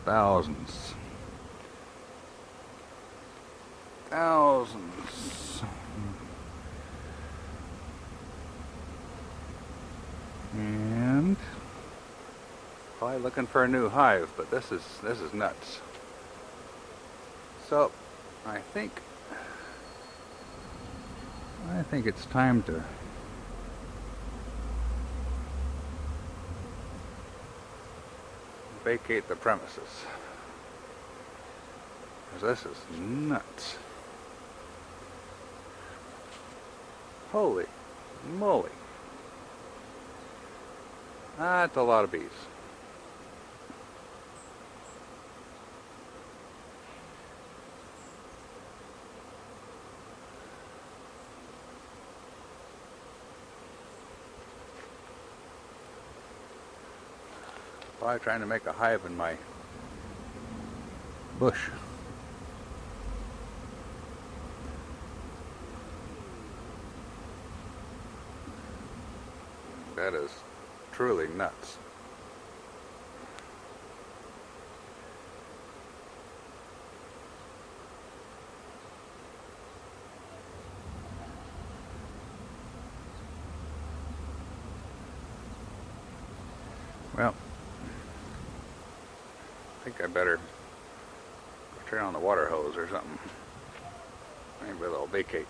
Thousands. Thousands. And probably looking for a new hive, but this is nuts. So I think it's time to vacate the premises, because this is nuts. Holy moly. That's a lot of bees. Probably trying to make a hive in my bush. That is truly nuts. Well, I think I better turn on the water hose or something. Maybe they'll vacate.